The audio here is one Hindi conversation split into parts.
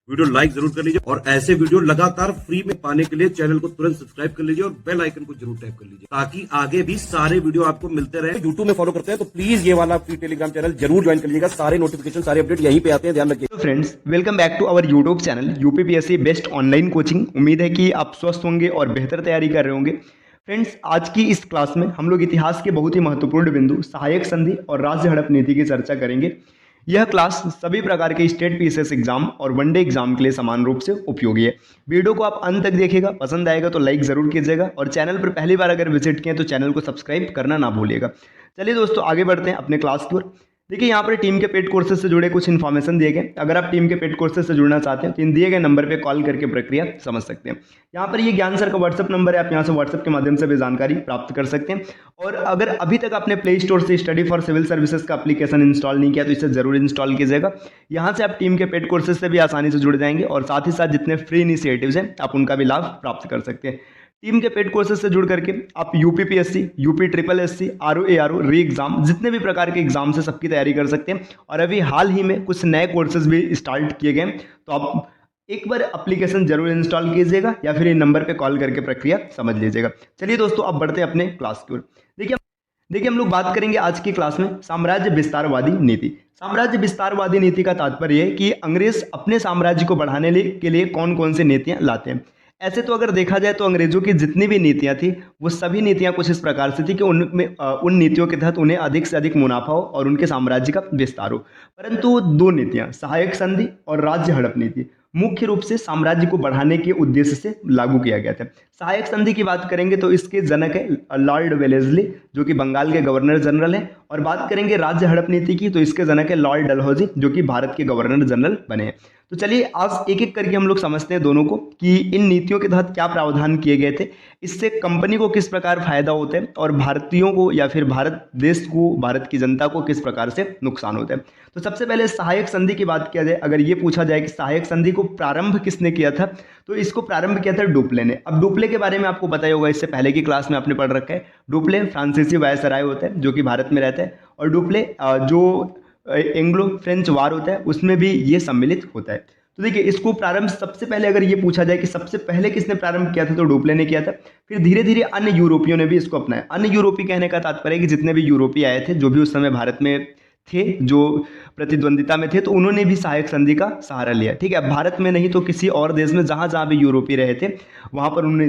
वीडियो लाइक जरूर कर लीजिए और ऐसे वीडियो लगातार फ्री में पाने के लिए चैनल को तुरंत सब्सक्राइब कर लीजिए और बेल आइकन को जरूर टैप कर लीजिए ताकि आगे भी सारे वीडियो आपको मिलते रहे। यूट्यूब में फॉलो करते हैं तो प्लीज ये वाला फ्री टेलीग्राम चैनल जरूर ज्वाइन कर लीजिएगा। सारे नोटिफिकेशन सारे अपडेट यहीं पे आते हैं, ध्यान रखिए। तो friends, welcome back to our YouTube channel UPPSC best online coaching. उम्मीद है कि आप स्वस्थ होंगे और बेहतर तैयारी कर रहे होंगे। फ्रेंड्स, आज की इस क्लास में हम लोग इतिहास के बहुत ही महत्वपूर्ण बिंदु सहायक संधि और राज्य हड़प नीति की चर्चा करेंगे। यह क्लास सभी प्रकार के स्टेट पीसीएस एग्जाम और वनडे एग्जाम के लिए समान रूप से उपयोगी है। वीडियो को आप अंत तक देखिएगा, पसंद आएगा तो लाइक जरूर कीजिएगा और चैनल पर पहली बार अगर विजिट किए तो चैनल को सब्सक्राइब करना ना भूलिएगा। चलिए दोस्तों, आगे बढ़ते हैं अपने क्लास की ओर। देखिए, यहाँ पर टीम के पेड कोर्सेज से जुड़े कुछ इन्फॉर्मेशन दिए गए। अगर आप टीम के पेड कोर्सेज से जुड़ना चाहते हैं तो इन दिए गए नंबर पे कॉल करके प्रक्रिया समझ सकते हैं। यहाँ पर ये ज्ञान सर का व्हाट्सअप नंबर है, आप यहाँ से व्हाट्सअप के माध्यम से भी जानकारी प्राप्त कर सकते हैं। और अगर अभी तक आपने प्ले स्टोर से स्टडी फॉर सिविल सर्विसेज का एप्लीकेशन इंस्टॉल नहीं किया तो इसे जरूर इंस्टॉल कीजिएगा। यहाँ से आप टीम के पेड कोर्सेज से भी आसानी से जुड़ जाएंगे और साथ ही साथ जितने फ्री इनिशिएटिव्स हैं आप उनका भी लाभ प्राप्त कर सकते हैं। टीम के पेड कोर्सेज से जुड़ करके आप UPPSC, UP triple SC, RO री एग्जाम, जितने भी प्रकार के एग्जाम से सबकी तैयारी कर सकते हैं। और अभी हाल ही में कुछ नए कोर्सेज भी स्टार्ट किए गए, तो आप एक बार एप्लीकेशन जरूर इंस्टॉल कीजिएगा या फिर इन नंबर पे कॉल करके प्रक्रिया समझ लीजिएगा। चलिए दोस्तों, अब बढ़ते हैं अपने क्लास की ओर। देखिए हम लोग बात करेंगे आज की क्लास में साम्राज्य विस्तारवादी नीति। साम्राज्य विस्तारवादी नीति का तात्पर्य है कि अंग्रेज अपने साम्राज्य को बढ़ाने के लिए कौन कौन सी नीतियां लाते हैं। ऐसे तो अगर देखा जाए तो अंग्रेजों की जितनी भी नीतियां थी वो सभी नीतियां कुछ इस प्रकार से थी कि उनमें उन नीतियों के तहत उन्हें अधिक से अधिक मुनाफा हो और उनके साम्राज्य का विस्तार हो। परंतु दो नीतियां, सहायक संधि और राज्य हड़प नीति, मुख्य रूप से साम्राज्य को बढ़ाने के उद्देश्य से लागू किया गया था। सहायक संधि की बात करेंगे तो इसके जनक है लॉर्ड वेलेस्ली, जो कि बंगाल के गवर्नर जनरल हैं। और बात करेंगे राज्य हड़प नीति की तो इसके जनक है लॉर्ड डलहौजी, जो कि भारत के गवर्नर जनरल बने हैं। तो चलिए आज एक एक करके हम लोग समझते हैं दोनों को कि इन नीतियों के तहत क्या प्रावधान किए गए थे, इससे कंपनी को किस प्रकार फायदा होता है और भारतीयों को या फिर भारत देश को, भारत की जनता को किस प्रकार से नुकसान होता है। तो सबसे पहले सहायक संधि की बात किया जाए, अगर ये पूछा जाए कि सहायक संधि को प्रारंभ किसने किया था तो इसको प्रारंभ किया था डुप्ले ने। अब डुप्ले के बारे में आपको पता ही होगा, इससे पहले की क्लास में आपने पढ़ रखा है। डुप्ले फ्रांसीसी वायसराय होता है जो कि भारत में रहता है, और डुप्ले जो एंग्लो फ्रेंच वार होता है उसमें भी ये सम्मिलित होता है। तो देखिए, इसको प्रारंभ सबसे पहले अगर ये पूछा जाए कि सबसे पहले किसने प्रारंभ किया था तो डुप्ले ने किया था। फिर धीरे धीरे अन्य यूरोपियों ने भी इसको अपनाया। अन्य यूरोपीय कहने का तात्पर्य है कि जितने भी यूरोपीय आए थे, जो भी उस समय भारत में थे, जो प्रतिद्वंदिता में थे, तो उन्होंने भी सहायक संधि का सहारा लिया। ठीक है, भारत में नहीं तो किसी और देश में जहाँ जहाँ भी यूरोपीय रहे थे वहाँ पर उन्होंने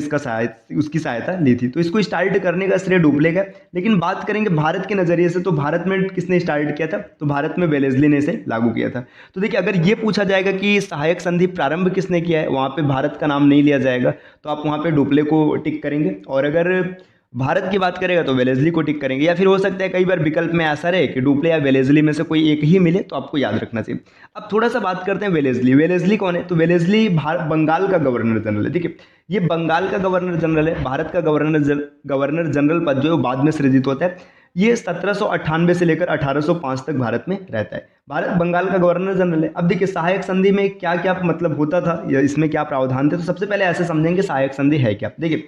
उसकी सहायता ली थी। तो इसको स्टार्ट करने का श्रेय डुप्ले का। लेकिन बात करेंगे भारत के नज़रिए से तो भारत में किसने स्टार्ट किया था तो भारत में वेलेस्ली ने इसे लागू किया था। तो देखिए, अगर ये पूछा जाएगा कि सहायक संधि प्रारंभ किसने किया है, वहाँ पर भारत का नाम नहीं लिया जाएगा, तो आप वहाँ पर डुप्ले को टिक करेंगे। और अगर भारत की बात करेगा तो वेलेस्ली को टिक करेंगे, या फिर हो सकता है कई बार विकल्प में ऐसा रहे कि डुप्ले या वेलेस्ली में से कोई एक ही मिले, तो आपको याद रखना चाहिए। अब थोड़ा सा बात करते हैं वेलेस्ली। वेलेस्ली कौन है तो वेलेस्ली बंगाल का गवर्नर जनरल है। ठीक है, ये बंगाल का गवर्नर जनरल है। भारत का गवर्नर जनरल पद जो बाद में सृजित होता है, ये 1798 से लेकर 1805 तक भारत में रहता है। भारत बंगाल का गवर्नर जनरल है। अब देखिए, सहायक संधि में क्या क्या मतलब होता था या इसमें क्या प्रावधान थे, तो सबसे पहले ऐसे समझेंगे सहायक संधि है क्या। देखिए,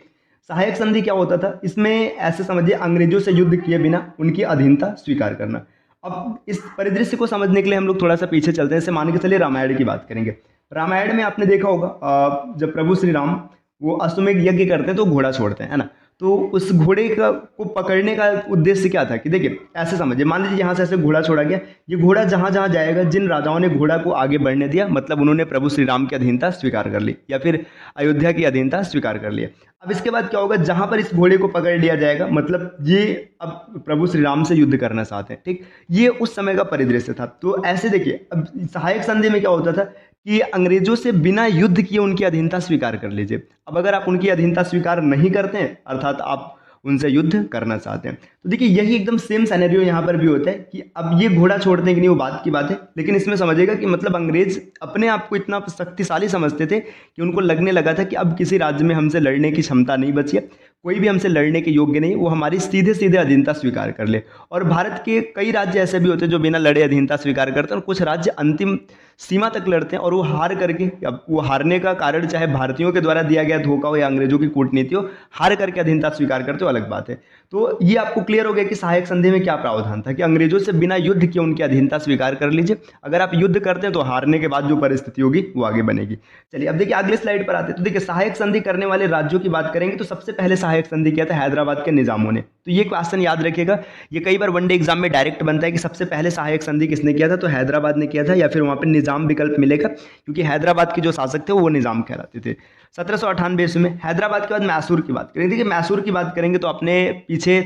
सहायक संधि क्या होता था, इसमें ऐसे समझिए अंग्रेजों से युद्ध किए बिना उनकी अधीनता स्वीकार करना। अब इस परिदृश्य को समझने के लिए हम लोग थोड़ा सा पीछे चलते हैं। जैसे मान के चलिए रामायण की बात करेंगे। रामायण में आपने देखा होगा जब प्रभु श्री राम वो अश्वमेध यज्ञ करते हैं तो घोड़ा छोड़ते हैं, है ना। तो उस घोड़े को पकड़ने का उद्देश्य क्या था कि देखिए ऐसे समझिए, मान लीजिए यहाँ से ऐसे घोड़ा छोड़ा गया, ये घोड़ा जहाँ जहाँ जाएगा, जिन राजाओं ने घोड़ा को आगे बढ़ने दिया मतलब उन्होंने प्रभु श्री राम की अधीनता स्वीकार कर ली या फिर अयोध्या की अधीनता स्वीकार कर लिया। अब इसके बाद क्या होगा, जहाँ पर इस घोड़े को पकड़ लिया जाएगा मतलब ये अब प्रभु श्री राम से युद्ध करना चाहते हैं। ठीक, ये उस समय का परिदृश्य था। तो ऐसे देखिए, अब सहायक संधि में क्या होता था कि अंग्रेजों से बिना युद्ध किए उनकी अधीनता स्वीकार कर लीजिए। अब अगर आप उनकी अधीनता स्वीकार नहीं करते हैं, अर्थात आप उनसे युद्ध करना चाहते हैं, तो देखिए यही एकदम सेम सिनेरियो यहाँ पर भी होता है कि अब ये घोड़ा छोड़ते हैं कि नहीं वो बात की बात है, लेकिन इसमें समझिएगा कि मतलब अंग्रेज अपने आप को इतना शक्तिशाली समझते थे कि उनको लगने लगा था कि अब किसी राज्य में हमसे लड़ने की क्षमता नहीं बची है, कोई भी हमसे लड़ने के योग्य नहीं, वो हमारी सीधे सीधे अधीनता स्वीकार कर ले। और भारत के कई राज्य ऐसे भी होते हैं जो बिना लड़े अधीनता स्वीकार करते हैं, और कुछ राज्य अंतिम सीमा तक लड़ते हैं और वो हार करके, अब वो हारने का कारण चाहे भारतीयों के द्वारा दिया गया धोखा हो या अंग्रेजों की कूटनीति हो, हार करके अधीनता स्वीकार करते हो, अलग बात है। तो ये आपको क्लियर हो गया कि सहायक संधि में क्या प्रावधान था कि अंग्रेजों से बिना युद्ध किए उनकी अधीनता स्वीकार कर लीजिए। अगर आप युद्ध करते हैं तो हारने के बाद जो परिस्थिति होगी वो आगे बनेगी। चलिए अब देखिए अगले स्लाइड पर आते हैं। तो देखिए सहायक संधि करने वाले राज्यों की बात करेंगे तो सबसे पहले सहायक संधि किया था हैदराबाद के निजामों ने। तो ये क्वेश्चन याद रखिएगा, ये कई बार वनडे एग्जाम में डायरेक्ट बनता है कि सबसे पहले सहायक संधि किसने किया था, तो हैदराबाद ने किया था, या फिर वहां पे निजाम विकल्प मिलेगा क्योंकि हैदराबाद के जो शासक थे वो निजाम कहलाते थे। 1798 ईस्वी में हैदराबाद के बाद मैसूर की बात करेंगे। देखिए मैसूर की बात करेंगे तो अपने पीछे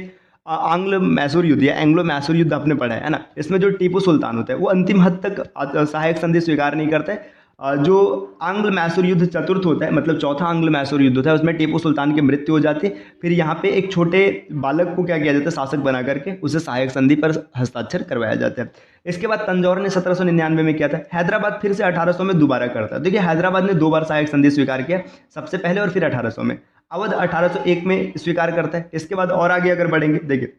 आंग्ल मैसूर युद्ध या एंग्लो मैसूर युद्ध आपने पढ़ा है ना, इसमें जो टीपू सुल्तान होता है वो अंतिम हद तक सहायक संधि स्वीकार नहीं करता है। जो आंग्ल मैसूर युद्ध चतुर्थ होता है, मतलब चौथा आंग्ल मैसूर युद्ध होता है, उसमें टीपू सुल्तान की मृत्यु हो जाती है। फिर यहाँ पे एक छोटे बालक को क्या किया जाता है, शासक बना करके उसे सहायक संधि पर हस्ताक्षर करवाया जाता है। इसके बाद तंजौर ने 1799 में किया था। हैदराबाद फिर से 1800 में दोबारा करता है। देखिए हैदराबाद ने 2 बार सहायक संधि स्वीकार किया, सबसे पहले और फिर 1800 में। अवध 1801 में स्वीकार करता है। इसके बाद और आगे अगर बढ़ेंगे, देखिए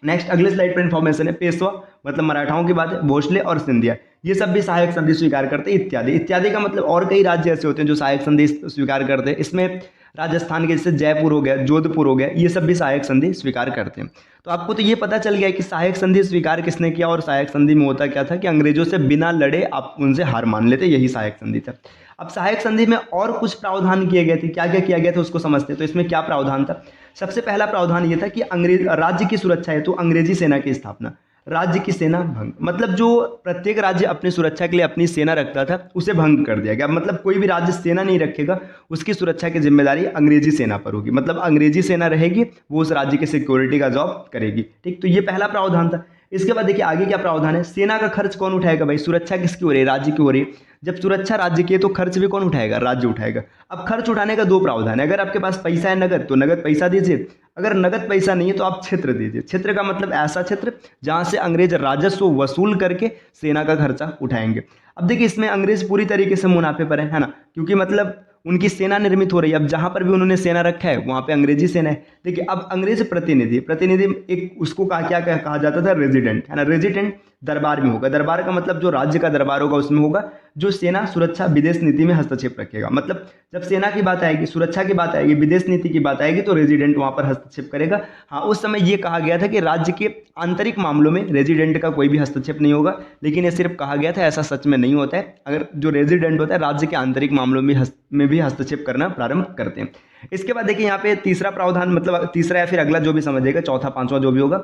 नेक्स्ट अगले स्लाइड पर इन्फॉर्मेशन है, पेशवा मतलब मराठाओं की बात है, भोसले और सिंधिया ये सब भी सहायक संधि स्वीकार करते हैं, इत्यादि इत्यादि का मतलब और कई राज्य ऐसे होते हैं जो सहायक संधि स्वीकार करते हैं। इसमें राजस्थान के जैसे जयपुर हो गया, जोधपुर हो गया, ये सब भी सहायक संधि स्वीकार करते हैं। तो आपको तो ये पता चल गया कि सहायक संधि स्वीकार किसने किया और सहायक संधि में होता क्या था कि अंग्रेजों से बिना लड़े आप उनसे हार मान लेते, यही सहायक संधि था। अब सहायक संधि में और कुछ प्रावधान किए गए थे, क्या क्या किया गया था उसको समझते हैं। तो इसमें क्या प्रावधान था, सबसे पहला प्रावधान ये था कि अंग्रेज राज्य की सुरक्षा हेतु अंग्रेजी सेना की स्थापना। राज्य की सेना भंग, मतलब जो प्रत्येक राज्य अपनी सुरक्षा के लिए अपनी सेना रखता था उसे भंग कर दिया गया। मतलब कोई भी राज्य सेना नहीं रखेगा, उसकी सुरक्षा की जिम्मेदारी अंग्रेजी सेना पर होगी। मतलब अंग्रेजी सेना रहेगी, वो उस राज्य की सिक्योरिटी का जॉब करेगी। ठीक, तो ये पहला प्रावधान था। इसके बाद देखिए आगे क्या प्रावधान है, सेना का खर्च कौन उठाएगा, भाई सुरक्षा किसकी हो रही है, राज्य की हो रही है। जब सुरक्षा राज्य की है तो खर्च भी कौन उठाएगा, राज्य उठाएगा। अब खर्च उठाने का 2 प्रावधान है, अगर आपके पास पैसा है नगद तो नगद पैसा दीजिए, अगर नगद पैसा नहीं है तो आप क्षेत्र दीजिए। क्षेत्र का मतलब ऐसा क्षेत्र जहां से अंग्रेज राजस्व वसूल करके सेना का खर्चा उठाएंगे। अब देखिए इसमें अंग्रेज पूरी तरीके से मुनाफे पर है ना, क्योंकि मतलब उनकी सेना निर्मित हो रही है। अब जहां पर भी उन्होंने सेना रखा है वहां पे अंग्रेजी सेना है। देखिए अब अंग्रेज प्रतिनिधि प्रतिनिधि एक उसको कहा जाता था रेजिडेंट, है ना। रेजिडेंट दरबार में होगा, दरबार का मतलब जो राज्य का दरबार होगा उसमें होगा, जो सेना सुरक्षा विदेश नीति में हस्तक्षेप रखेगा। मतलब जब सेना की बात आएगी, सुरक्षा की बात आएगी, विदेश नीति की बात आएगी तो रेजिडेंट वहां पर हस्तक्षेप करेगा। हाँ, उस समय ये कहा गया था कि राज्य के आंतरिक मामलों में रेजिडेंट का कोई भी हस्तक्षेप नहीं होगा, लेकिन ये सिर्फ कहा गया था, ऐसा सच में नहीं होता है। अगर जो रेजिडेंट होता है राज्य के आंतरिक मामलों में भी हस्तक्षेप करना प्रारंभ करते हैं। इसके बाद देखिए यहाँ पे तीसरा प्रावधान, मतलब तीसरा या फिर अगला जो भी समझिएगा, चौथा पांचवा जो भी होगा,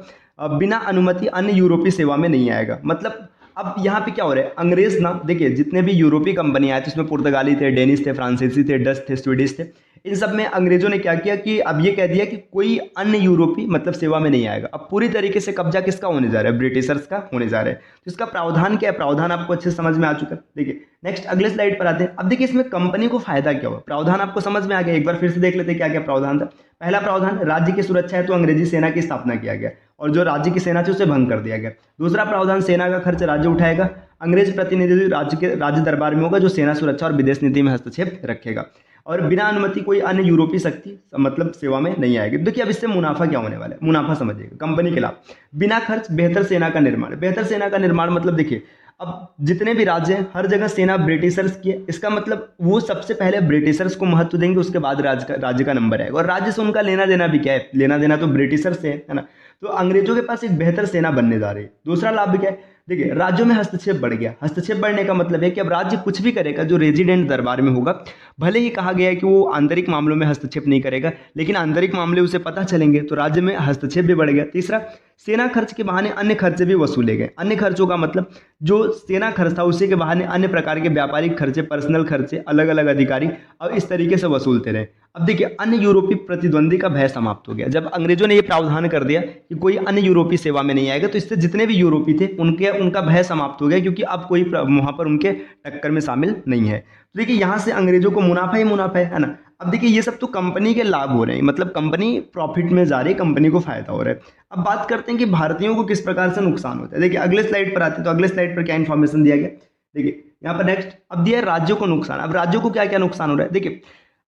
बिना अनुमति अन्य यूरोपीय सेवा में नहीं आएगा। मतलब अब यहाँ पे क्या हो रहा है, अंग्रेज ना, देखिए जितने भी यूरोपीय कंपनी आए थे उसमें पुर्तगाली थे, डेनिश थे, फ्रांसीसी थे, डच थे, स्वीडिश थे, इन सब में अंग्रेजों ने क्या किया कि अब ये कह दिया कि कोई अन्य यूरोपीय मतलब सेवा में नहीं आएगा। अब पूरी तरीके से कब्जा किसका होने जा रहा है, ब्रिटिशर्स का होने जा रहा है। तो इसका प्रावधान क्या है, प्रावधान आपको अच्छे समझ में आ चुका है। देखिए नेक्स्ट अगले स्लाइड पर आते हैं। अब देखिए इसमें कंपनी को फायदा क्या हुआ, प्रावधान आपको समझ में आ गया। एक बार फिर से देख लेते हैं क्या क्या प्रावधान था। पहला प्रावधान, राज्य की सुरक्षा है तो अंग्रेजी सेना की स्थापना किया गया और जो राज्य की सेना थी उसे भंग कर दिया गया। दूसरा प्रावधान, सेना का खर्च राज्य उठाएगा, अंग्रेज प्रतिनिधि राज्य दरबार में होगा जो सेना सुरक्षा और विदेश नीति में हस्तक्षेप रखेगा, और बिना अनुमति कोई अन्य यूरोपीय शक्ति मतलब सेवा में नहीं आएगी। देखिए अब इससे मुनाफा क्या होने वाला है, मुनाफा समझिएगा, कंपनी के लाभ, बिना खर्च बेहतर सेना का निर्माण। बेहतर सेना का निर्माण मतलब देखिए अब जितने भी राज्य हैं हर जगह सेना ब्रिटिशर्स की है, इसका मतलब वो सबसे पहले ब्रिटिशर्स को महत्व देंगे, उसके बाद राज्य का नंबर आएगा। और राज्य से उनका लेना देना भी क्या है, लेना देना तो ब्रिटिशर्स से है ना। तो अंग्रेजों के पास एक बेहतर सेना बनने जा रही है। दूसरा लाभ भी क्या है, देखिए राज्यों में हस्तक्षेप बढ़ गया। हस्तक्षेप बढ़ने का मतलब है कि अब राज्य कुछ भी करेगा जो रेजिडेंट दरबार में होगा, भले ही कहा गया है कि वो आंतरिक मामलों में हस्तक्षेप नहीं करेगा, लेकिन आंतरिक मामले उसे पता चलेंगे तो राज्य में हस्तक्षेप भी बढ़ गया। तीसरा, सेना खर्च के बहाने अन्य खर्चे भी वसूले गए। अन्य खर्चों का मतलब जो सेना खर्च था उसी के बहाने अन्य प्रकार के व्यापारिक खर्चे, पर्सनल खर्चे अलग अलग अधिकारी अब इस तरीके से वसूलते रहे। अब देखिए अन्य यूरोपीय प्रतिद्वंदी का भय समाप्त हो गया। जब अंग्रेजों ने ये प्रावधान कर दिया कि कोई अन्य यूरोपीय सेवा में नहीं आएगा, तो इससे जितने भी यूरोपीय थे उनका भय समाप्त हो गया, क्योंकि अब कोई वहां पर उनके टक्कर में शामिल नहीं है। तो देखिए यहाँ से अंग्रेजों को मुनाफा ही मुनाफा है ना। अब देखिए ये सब तो कंपनी के लाभ हो रहे हैं, मतलब कंपनी प्रॉफिट में जा रही है, कंपनी को फायदा हो रहा है। अब बात करते हैं कि भारतीयों को किस प्रकार से नुकसान होता है। देखिए अगले स्लाइड पर आते हैं, तो अगले स्लाइड पर क्या इन्फॉर्मेशन दिया गया, देखिए यहाँ पर नेक्स्ट अब दिया है राज्यों को नुकसान। अब राज्यों को क्या क्या नुकसान हो रहा है, देखिए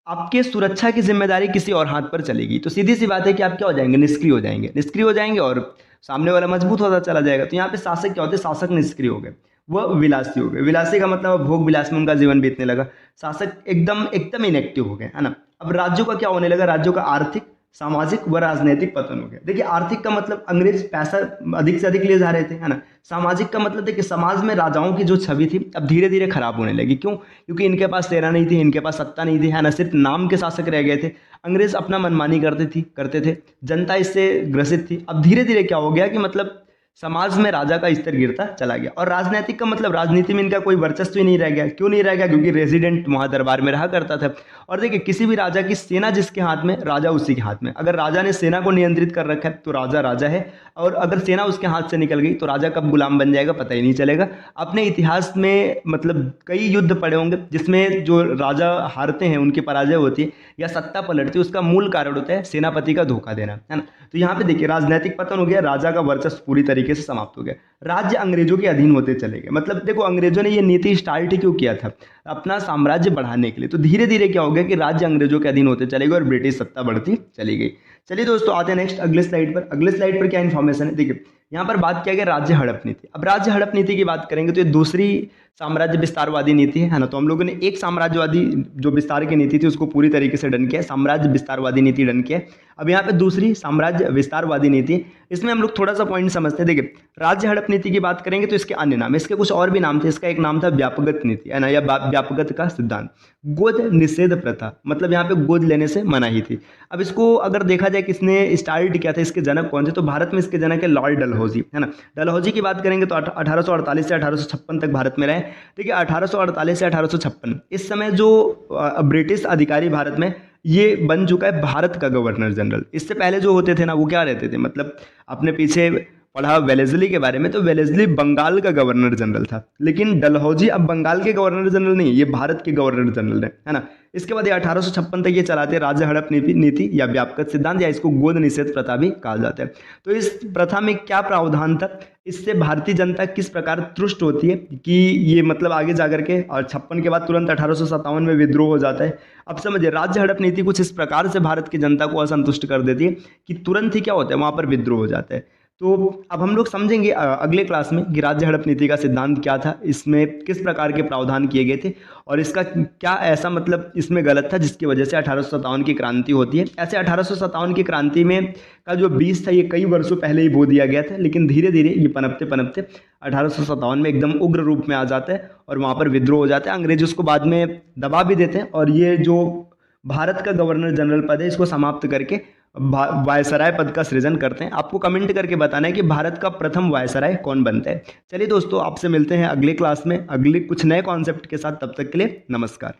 आपके सुरक्षा की जिम्मेदारी किसी और हाथ पर चलेगी, तो सीधी सी बात है कि आप क्या हो जाएंगे, निष्क्रिय हो जाएंगे। निष्क्रिय हो जाएंगे और सामने वाला मजबूत होता चला जाएगा। तो यहाँ पे शासक क्या होते हैं, शासक निष्क्रिय हो गए। वह विलासी हो गए। विलासी का मतलब भोग विलास में उनका जीवन बीतने लगा। शासक एकदम एकदम इनएक्टिव हो गए, है ना। अब राज्यों का क्या होने लगा, राज्यों का आर्थिक, सामाजिक व राजनीतिक पतन हो गया। देखिए आर्थिक का मतलब अंग्रेज पैसा अधिक से अधिक ले जा रहे थे, है ना। सामाजिक का मतलब देखिए समाज में राजाओं की जो छवि थी अब धीरे धीरे खराब होने लगी। क्यों? क्योंकि इनके पास सेना नहीं थी, इनके पास सत्ता नहीं थी, है ना, सिर्फ नाम के शासक रह गए थे। अंग्रेज अपना मनमानी करते थे, जनता इससे ग्रसित थी। अब धीरे धीरे क्या हो गया कि मतलब समाज में राजा का स्तर गिरता चला गया। और राजनीतिक का मतलब राजनीति में इनका कोई वर्चस्व ही नहीं रह गया। क्यों नहीं रह गया? क्योंकि रेजिडेंट वहां दरबार में रहा करता था। और देखिए किसी भी राजा की सेना जिसके हाथ में, राजा उसी के हाथ में। अगर राजा ने सेना को नियंत्रित कर रखा है तो राजा राजा है, और अगर सेना उसके हाथ से निकल गई तो राजा कब गुलाम बन जाएगा पता ही नहीं चलेगा। अपने इतिहास में मतलब कई युद्ध पड़े होंगे जिसमें जो राजा हारते हैं, उनकी पराजय होती है या सत्ता पलटती है, उसका मूल कारण होता है सेनापति का धोखा देना, है ना। तो यहाँ पे देखिए राजनीतिक पतन हो गया, राजा का वर्चस्व पूरी तरीके से समाप्त हो गया, राज्य अंग्रेजों के अधीन होते चले गए। मतलब देखो अंग्रेजों ने ये नीति स्टार्ट क्यों किया था? अपना साम्राज्य बढ़ाने के लिए। तो धीरे धीरे क्या हो गया कि राज्य अंग्रेजों के अधीन होते चले गए और ब्रिटिश सत्ता बढ़ती चली गई। चलिए दोस्तों आते हैं नेक्स्ट अगले स्लाइड पर। अगले स्लाइड पर क्या इन्फॉर्मेशन है देखिए, यहाँ पर बात किया गया राज्य हड़प नीति। अब राज्य हड़प नीति की बात करेंगे तो ये दूसरी साम्राज्य विस्तारवादी नीति है ना। तो हम लोगों ने एक साम्राज्यवादी जो विस्तार की नीति थी उसको पूरी तरीके से डन किया, साम्राज्य विस्तारवादी नीति डन किया। अब यहाँ पे दूसरी साम्राज्य विस्तारवादी नीति, इसमें हम लोग थोड़ा सा पॉइंट समझते हैं। देखिए राज्य हड़प नीति की बात करेंगे तो इसके अन्य नाम, इसके कुछ और भी नाम थे। इसका एक नाम था व्यापगत नीति, है ना, या व्यापगत का सिद्धांत। गोद निषेध प्रथा, मतलब यहाँ पे गोद लेने से मनाही थी। अब इसको अगर देखा जाए किसने स्टार्ट किया था, इसके जनक कौन थे, तो भारत में इसके जनक है लॉर्ड डलहौजी, है ना। डलहौजी की बात करेंगे तो 1848 से 1856 तक भारत में रहे। देखिए 1848 से 1856 इस समय जो ब्रिटिश अधिकारी भारत में, ये बन चुका है भारत का गवर्नर जनरल। इससे पहले जो होते थे ना वो क्या रहते थे, मतलब अपने पीछे पढ़ा वेलेस्ली के बारे में, तो वेलेस्ली बंगाल का गवर्नर जनरल था, लेकिन डलहौजी अब बंगाल के गवर्नर जनरल नहीं, ये भारत के गवर्नर जनरल है ना। इसके बाद ये 1856 तक ये चलाते राज्य हड़प नीति या व्यापक सिद्धांत, या इसको गोद निषेध प्रथा भी कहा जाता है। तो इस प्रथा में क्या प्रावधान था, इससे भारतीय जनता किस प्रकार तुष्ट होती है कि ये मतलब आगे जाकर के, और 56 के बाद तुरंत 1857 में विद्रोह हो जाता है। अब समझिए राज्य हड़प नीति कुछ इस प्रकार से भारत की जनता को असंतुष्ट कर देती है कि तुरंत ही क्या होता है, वहाँ पर विद्रोह हो जाता है। तो अब हम लोग समझेंगे अगले क्लास में कि राज्य हड़प नीति का सिद्धांत क्या था, इसमें किस प्रकार के प्रावधान किए गए थे, और इसका क्या ऐसा मतलब इसमें गलत था जिसकी वजह से 1857 की क्रांति होती है। ऐसे 1857 की क्रांति में का जो बीज था ये कई वर्षों पहले ही बो दिया गया था, लेकिन धीरे धीरे ये पनपते पनपते 1857 में एकदम उग्र रूप में आ जाता है और वहाँ पर विद्रोह हो जाता है। अंग्रेज उसको बाद में दबा भी देते हैं, और ये जो भारत का गवर्नर जनरल पद है इसको समाप्त करके वायसराय पद का सृजन करते हैं। आपको कमेंट करके बताना है कि भारत का प्रथम वायसराय कौन बनता है। चलिए दोस्तों आपसे मिलते हैं अगले क्लास में अगले कुछ नए कॉन्सेप्ट के साथ, तब तक के लिए नमस्कार।